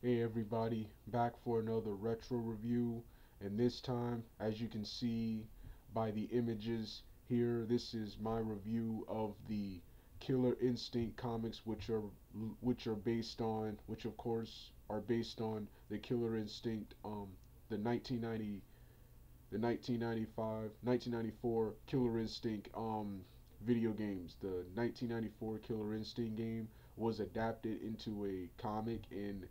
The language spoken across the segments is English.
Hey everybody, back for another retro review, and this time, as you can see by the images here, this is my review of the Killer Instinct comics, which of course are based on the Killer Instinct, the 1990, the 1995, 1994 Killer Instinct video games. The 1994 Killer Instinct game was adapted into a comic in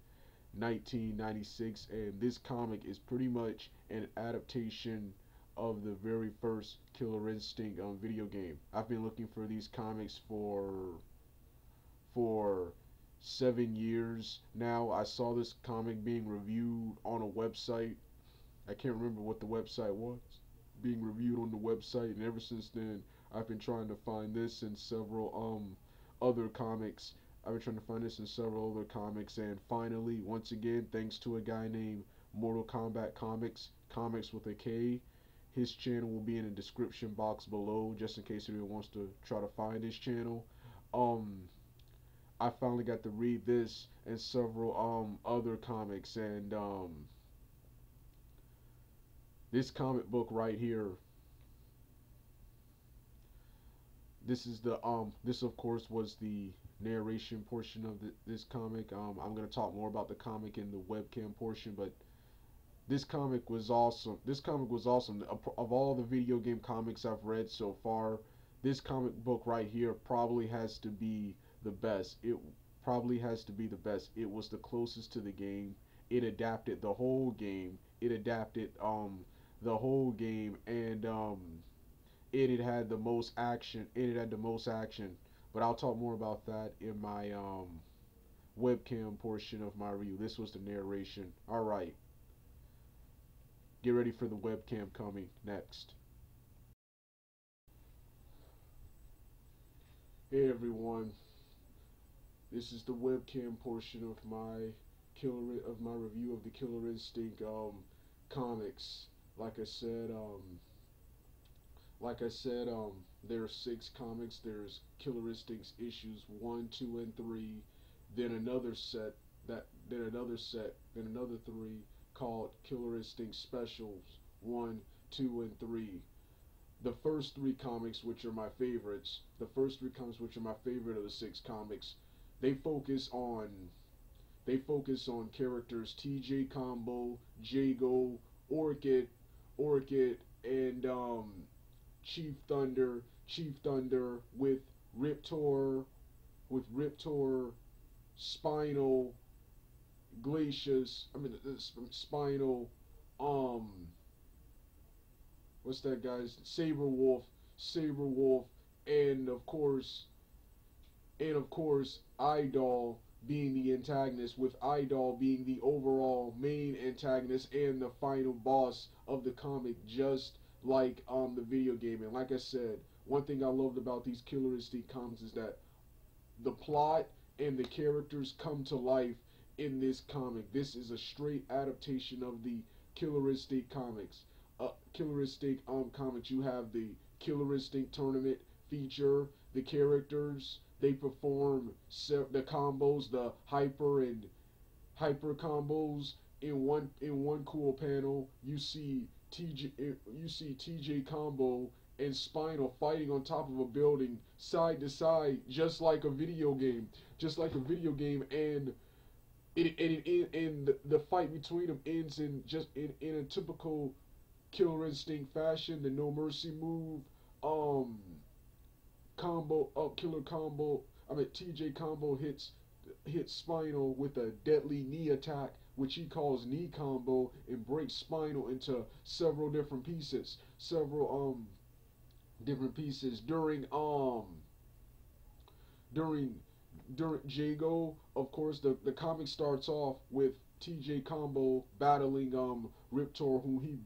1996, and this comic is pretty much an adaptation of the very first Killer Instinct video game. I've been looking for these comics for 7 years now. I saw this comic being reviewed on a website. I can't remember what the website was. Being reviewed on the website, and ever since then, I've been trying to find this and several other comics. I've been trying to find this in several other comics, and finally, once again, thanks to a guy named Mortal Kombat Comics with a K. His channel will be in the description box below, just in case anyone wants to try to find his channel. Um, I finally got to read this and several other comics, and this comic book right here. This of course was the narration portion of this comic. I'm gonna talk more about the comic in the webcam portion, but this comic was awesome. This comic was awesome. Of all the video game comics I've read so far, this comic book right here probably has to be the best. It probably has to be the best. It was the closest to the game. It adapted the whole game. It adapted the whole game, and it had the most action. It had the most action. But I'll talk more about that in my webcam portion of my review. This was the narration. All right, get ready for the webcam coming next. Hey everyone, this is the webcam portion of my review of the Killer Instinct comics. Like I said, there are 6 comics. There's Killer Instincts issues 1, 2, and 3. Then another 3 called Killer Instinct Specials 1, 2, and 3. The first 3 comics, which are my favorites, of the 6 comics, they focus on they focus on characters TJ Combo, Jago, Orchid, and Chief Thunder Riptor, with Spinal, Glacius. Spinal. Um, what's that guy's Saber Wolf, and of course, Idol being the antagonist, with Idol being the overall main antagonist and the final boss of the comic, just like the video game. And like I said, one thing I loved about these Killer Instinct comics is that the plot and the characters come to life in this comic. This is a straight adaptation of the Killer Instinct comics. Killer Instinct comics. You have the Killer Instinct tournament feature, the characters. They perform the combos, the hyper combos. In one cool panel, you see TJ Combo and Spinal fighting on top of a building, side to side, just like a video game, and the fight between them ends in a typical Killer Instinct fashion. The No Mercy move, um, Killer Combo. TJ Combo hits Spinal with a deadly knee attack, which he calls knee combo, and breaks Spinal into several different pieces during Jago. Of course, the comic starts off with TJ Combo battling Riptor, whom he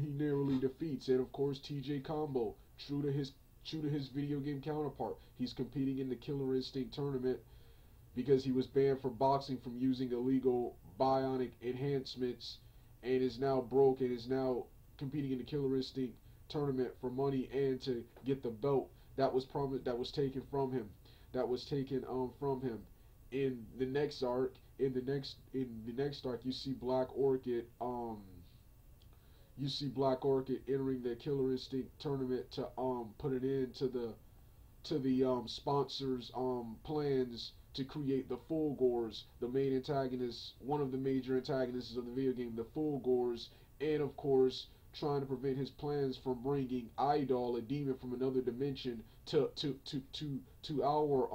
narrowly defeats. And of course, TJ Combo, true to his video game counterpart, he's competing in the Killer Instinct tournament because he was banned for boxing from using illegal bionic enhancements, and is now broke, and is now competing in the Killer Instinct tournament for money and to get the belt that was taken from him. in the next arc, in the next arc, you see Black Orchid. You see Black Orchid entering the Killer Instinct tournament to put an end to the sponsors' plans to create the Fulgors, the main antagonists, one of the major antagonists of the video game, the Fulgors, and of course trying to prevent his plans from bringing Idol, a demon from another dimension, to our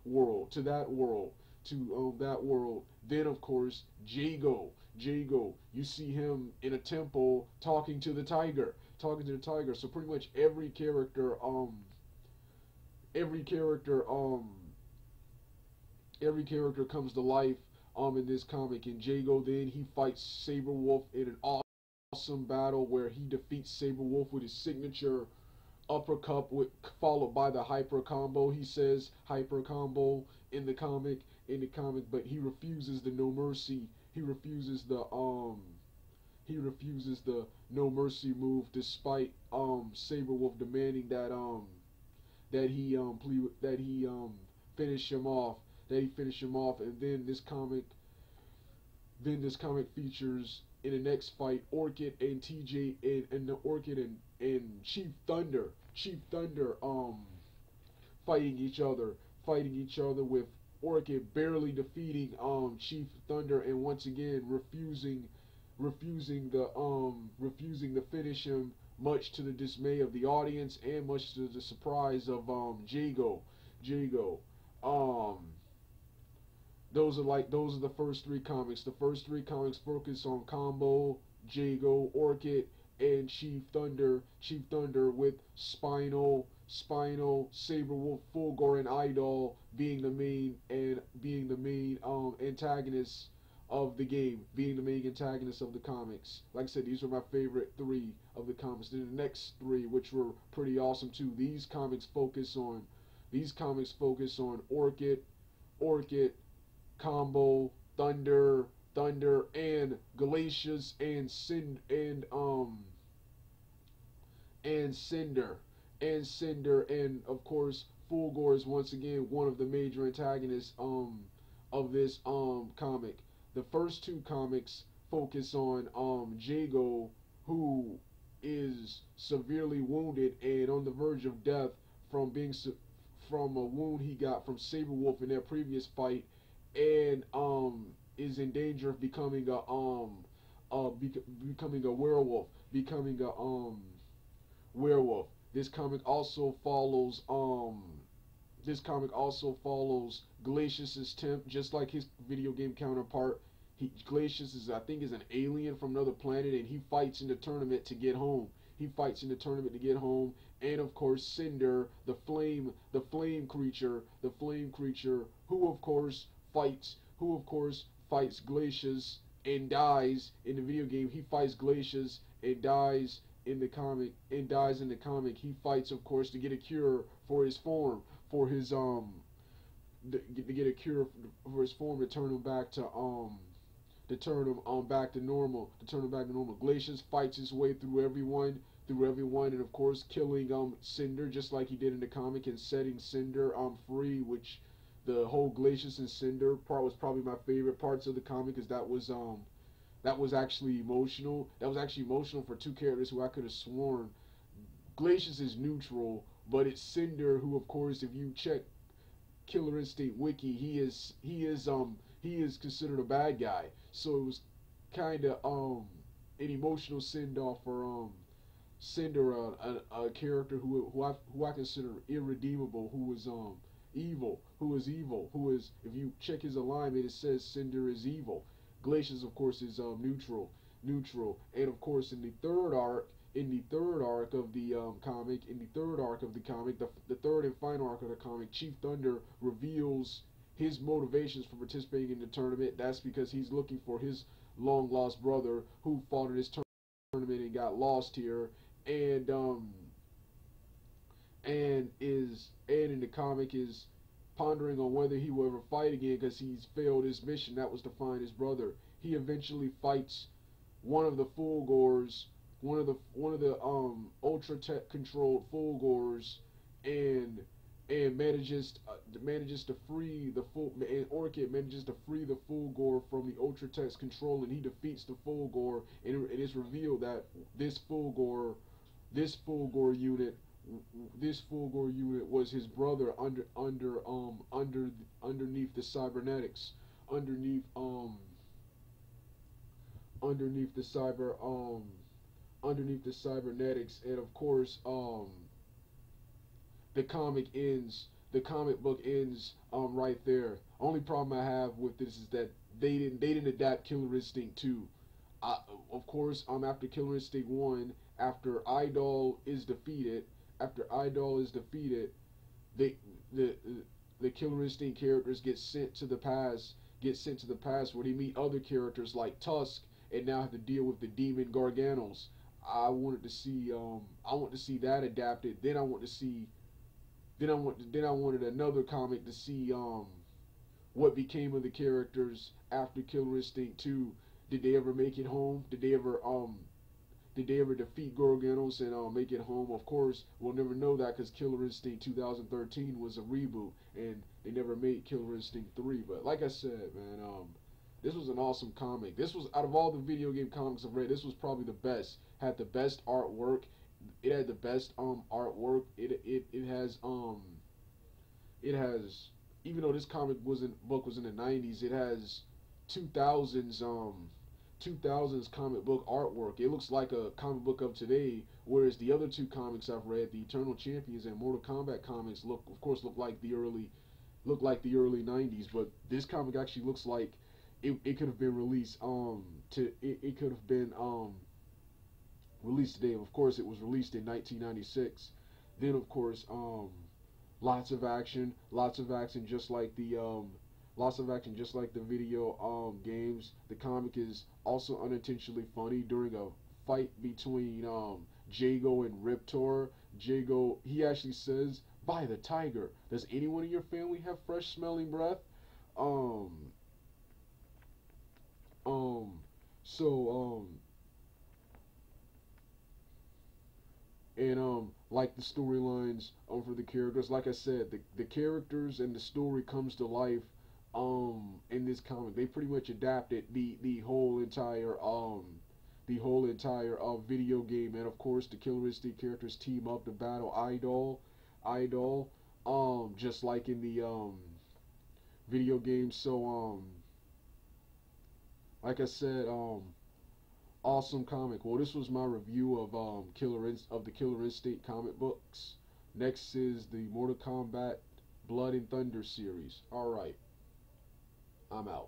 world, to that world, to that world. Then of course Jago, you see him in a temple talking to the tiger, So pretty much every character every character comes to life in this comic. And Jago, then he fights Saberwolf in an awesome battle where he defeats Saberwolf with his signature uppercut, followed by the hyper combo. He says hyper combo in the comic, but he refuses the no mercy. He refuses the no mercy move, despite Saberwolf demanding that he finish him off, and then this comic features in the next fight Orchid and TJ and the Orchid and Chief Thunder fighting each other with Orchid barely defeating Chief Thunder, and once again refusing to finish him, much to the dismay of the audience and much to the surprise of Jago. Um those are the first three comics. The first three comics focus on Combo, Jago, Orchid, and Chief Thunder. Chief Thunder with Spinal, Saberwolf, Fulgor, and Idol being the main antagonists of the game, being the main antagonists of the comics. Like I said, these are my favorite three of the comics. Then the next three, which were pretty awesome too. These comics focus on Orchid, Combo, Thunder, and Glacius and Cinder, and of course Fulgor is once again one of the major antagonists of this comic. The first two comics focus on Jago, who is severely wounded and on the verge of death from a wound he got from Saberwolf in their previous fight, and is in danger of becoming a werewolf. This comic also follows Glacius's temp, just like his video game counterpart. Glacius is an alien from another planet, and he fights in the tournament to get home. And of course Cinder, the flame creature, who of course fights Glacius and dies in the video game. He fights Glacius and dies in the comic. He fights, of course, to get a cure for his form, to turn him back to normal. Glacius fights his way through everyone, and of course killing Cinder, just like he did in the comic, and setting Cinder free, which the whole Glacius and Cinder part was probably my favorite parts of the comic, because that was actually emotional. For two characters who I could have sworn Glacius is neutral, but it's Cinder who, of course, if you check Killer Instinct Wiki, he is considered a bad guy. So it was kind of an emotional send off for Cinder, a character who I consider irredeemable, who is evil, if you check his alignment, it says Cinder is evil. Glacius, of course, is neutral, and of course in the third arc of the comic, the third and final arc of the comic, Chief Thunder reveals his motivations for participating in the tournament. That's because he's looking for his long lost brother who fought in this tournament and got lost here, and in the comic is pondering on whether he will ever fight again, because he's failed his mission, that was to find his brother. He eventually fights one of the Fulgors, one of the Ultra Tech controlled Fulgors, and and manages to free the full and Orchid manages to free the Fulgore from the Ultratech's control, and he defeats the Fulgore, and it is revealed that this Fulgore this Fulgore unit this Fulgore unit was his brother underneath the cybernetics, underneath underneath the cyber underneath the cybernetics. And of course, the comic book ends right there. Only problem I have with this is that they didn't adapt Killer Instinct 2. Of course, after Killer Instinct 1, after Idol is defeated, they the Killer Instinct characters get sent to the past where they meet other characters like Tusk, and now have to deal with the demon Garganos. I want to see that adapted. Then I wanted another comic to see what became of the characters after Killer Instinct 2. Did they ever make it home? Did they ever defeat Gorganos and make it home? Of course, we'll never know that because Killer Instinct 2013 was a reboot, and they never made Killer Instinct 3. But like I said, man, this was an awesome comic. This was, out of all the video game comics I've read, this was probably the best. Had the best artwork. It had the best artwork. It has, even though this book was in the 90s, it has 2000s 2000s comic book artwork. It looks like a comic book of today, whereas the other two comics I've read, the Eternal Champions and Mortal Kombat comics, look like the early 90s. But this comic actually looks like it could have been released it could have been released today. Of course, it was released in 1996. Then of course, lots of action, just like the video games. The comic is also unintentionally funny during a fight between Jago and Riptor. Jago, he actually says, "By the tiger, does anyone in your family have fresh smelling breath?" Um, so and like the storylines for the characters, like I said, the characters and the story comes to life in this comic. They pretty much adapted the whole entire video game. And of course the Killer Instinct characters team up to battle Idol, just like in the video game. So like I said, awesome comic. Well, this was my review of the Killer Instinct comic books. Next is the Mortal Kombat Blood and Thunder series. Alright, I'm out.